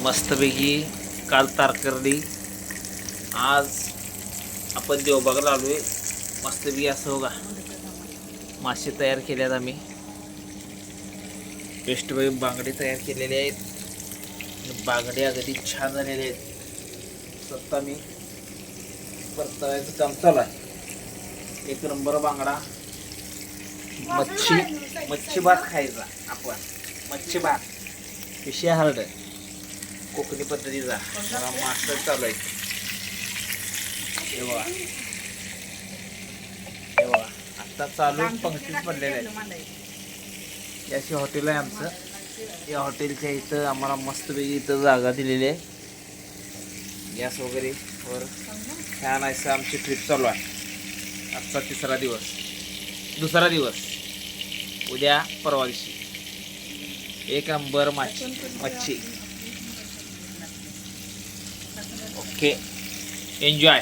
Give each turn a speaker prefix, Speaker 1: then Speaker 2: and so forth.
Speaker 1: मस्तपैकी काल तारकर्ली, आज आपण देवबागला आलो आहे. मस्तपैकी असं बघा मासे तयार केले आहेत आम्ही. पेस्टबाई बांगडे तयार केलेले आहेत. बांगडे अगदी छान झालेले आहेत. स्वतः मी परताव्याचं काम चालू आहे. एक नंबर बांगडा. मच्छी भात खायचा आपण. मच्छी भात विषय हरड कोकणी पद्धतीचा मास्टर चालू आहे. हे बघा आता चालू पंक्तीच पडलेले आहेत. याची हॉटेल आहे आमचं. या हॉटेलच्या इथं आम्हाला मस्तपैकी इथं जागा दिलेली आहे. गॅस वगैरे वर छान असं आमची ट्रिप चालू आहे. आजचा दुसरा दिवस उद्या परवा दिवशी एक नंबर मच्छी. Okay, enjoy.